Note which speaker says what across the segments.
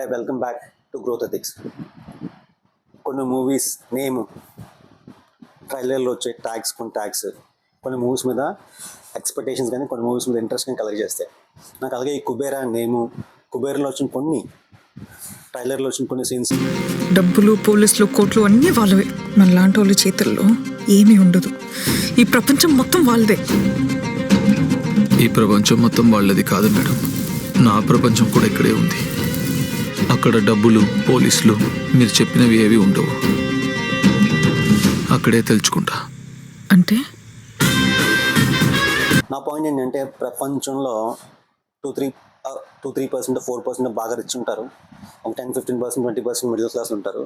Speaker 1: Hi, welcome back to growth ethics. కొన్ని movies name ట్రైలర్లో వచ్చే ట్యాగ్స్ కొన్ని మూవీస్ మీద ఎక్స్పెక్టేషన్స్ కానీ కొన్ని మూవీస్ మీద ఇంట్రెస్ట్ కానీ కలగజేస్తాయి. నాకు అలాగే ఈ కుబేరా నేము, కుబేరాలో వచ్చిన కొన్ని ట్రైలర్లో వచ్చిన కొన్ని సీన్స్,
Speaker 2: డబ్బులు, పోలీసులు, కోట్లు అన్నీ వాళ్ళవే. మన లాంటి వాళ్ళ చేతుల్లో ఏమీ ఉండదు. ఈ ప్రపంచం మొత్తం వాళ్ళదే.
Speaker 3: ఈ ప్రపంచం మొత్తం వాళ్ళది కాదు మేడం, నా ప్రపంచం కూడా ఇక్కడే ఉంది. అక్కడ డబ్బులు, పోలీసులు మీరు చెప్పినవి ఏవి ఉండవు. అక్కడే తెలుసుకుంటా.
Speaker 2: అంటే
Speaker 1: నా పాయింట్ ఏంటంటే ప్రపంచంలో 2-3% 4% బాగా రిచ్ ఉంటారు. ఒక 10-15% 20% మిడిల్ క్లాస్ ఉంటారు.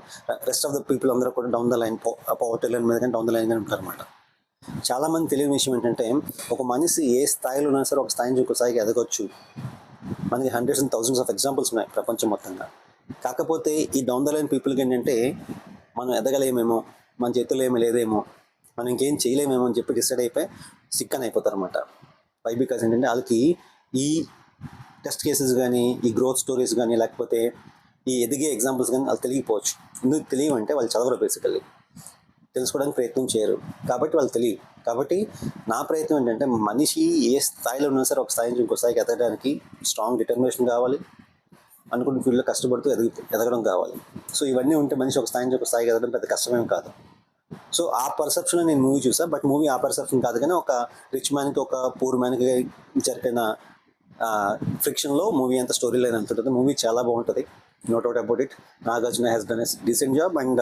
Speaker 1: రెస్ట్ ఆఫ్ ద పీపుల్ అందరూ కూడా down the line, poverty line మీద కానీ డౌన్ ద లైన్ కానీ ఉంటారు అనమాట. చాలామంది తెలియని విషయం ఏంటంటే ఒక మనిషి ఏ స్థాయిలో ఉన్నా సరే ఒక స్థాయి నుంచి ఇంకో స్థాయికి ఎదగొచ్చు. మనకి hundreds and thousands of examples ఉన్నాయి ప్రపంచం మొత్తంగా. కాకపోతే ఈ డౌన్ ద లైన్ పీపుల్కి ఏంటంటే మనం ఎదగలేమేమో, మన చేతుల్లో ఏమీ లేదేమో, మనం ఇంకేం చేయలేమేమో అని చెప్పి డిసైడ్ అయిపోయి సిక్కన్ అయిపోతారు అనమాట. వై బికాస్ ఏంటంటే వాళ్ళకి ఈ టెస్ట్ కేసెస్ కానీ, ఈ గ్రోత్ స్టోరీస్ కానీ, లేకపోతే ఈ ఎదిగే ఎగ్జాంపుల్స్ కానీ వాళ్ళు తెలియకపోవచ్చు. ఎందుకు తెలియమంటే వాళ్ళు చదవరు, బేసికల్లీ తెలుసుకోవడానికి ప్రయత్నం చేయరు, కాబట్టి వాళ్ళు తెలియదు. కాబట్టి నా ప్రయత్నం ఏంటంటే మనిషి ఏ స్థాయిలో ఉన్నా సరే ఒక స్థాయి నుంచి ఇంకో స్థాయికి ఎదగడానికి స్ట్రాంగ్ డిటర్మినేషన్ కావాలి, అనుకున్న ఫీల్డ్లో కష్టపడుతూ ఎదగడం కావాలి. సో ఇవన్నీ ఉంటే మనిషి ఒక స్థాయి నుంచి ఒక స్థాయికి ఎదగడం పెద్ద కష్టమేం కాదు. సో ఆ పర్సెప్షన్లో నేను మూవీ చూసాను. బట్ మూవీ ఆ పర్సెప్షన్ కాదు, కానీ ఒక రిచ్ మ్యాన్కి ఒక పూర్ మ్యాన్కి జరిగిన ఫ్రిక్షన్లో మూవీ అంత స్టోరీ లైన్ అంత ఉంటుంది. మూవీ చాలా బాగుంటుంది, no doubt about it. Nagarjuna has done a decent job. And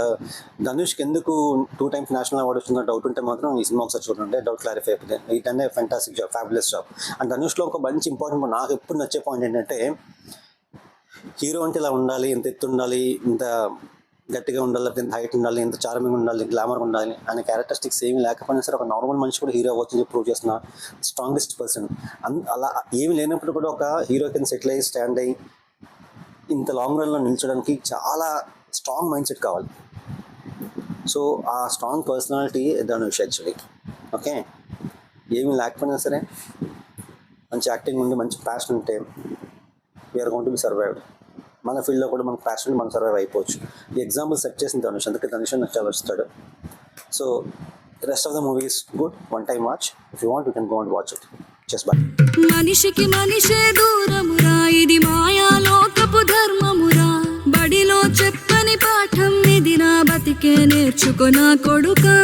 Speaker 1: ధనుష్కి ఎందుకు 2 times నేషనల్ అవార్డు వచ్చిందో డౌట్ ఉంటే మాత్రం ఈ సినిమా ఒకసారి చూడండి, డౌట్ క్లారిఫై అయిపోతుంది. ఇట్ అనే fantastic job, fabulous job. And ధనుష్లో ఒక మంచి ఇంపార్టెంట్ నాకు ఎప్పుడు నచ్చే పాయింట్ ఏంటంటే హీరో అంటే ఇలా ఉండాలి, ఇంత ఎత్తు ఉండాలి, ఇంత గట్టిగా ఉండాలి, ఇంత హైట్ ఉండాలి, ఇంత చార్మింగ్ ఉండాలి, గ్లామర్ ఉండాలి అనే క్యారెక్టరిస్టిక్స్ ఏమి లేకపోయినా సరే ఒక నార్మల్ మనిషి కూడా హీరో అవ్వచ్చు ప్రూవ్ చేసిన స్ట్రాంగెస్ట్ పర్సన్. అలా ఏమి లేనప్పుడు కూడా ఒక హీరో కింద సెటిల్ అయ్యి స్టాండ్ అయ్యి ఇంత లాంగ్ రన్లో నిల్చోడానికి చాలా స్ట్రాంగ్ మైండ్ సెట్ కావాలి. సో ఆ strong personality Dhanush actually. Okay, ఏమి లేకపోయినా సరే మంచి యాక్టింగ్ ఉండి మంచి ప్యాషన్ ఉంటే we are going to be survived. మన ఫీల్డ్లో కూడా మనకు ప్యాషన్ మనం సర్వైవ్ అయిపోవచ్చు. ఈ ఎగ్జాంపుల్ సెట్ చేసిన ధనుష్, అందుకే ధనుష్ నాకు చాలా వస్తాడు. So rest of the movie is good, one time watch. If you want you can go and watch it. Just by.
Speaker 4: మనిషికి మనిషే దూరమురా, ఇది మాయాలోకపు ధర్మమురా. బడిలో చెప్పని పాఠం ఇది, నా బతికే నేర్చుకో నా కొడుకా.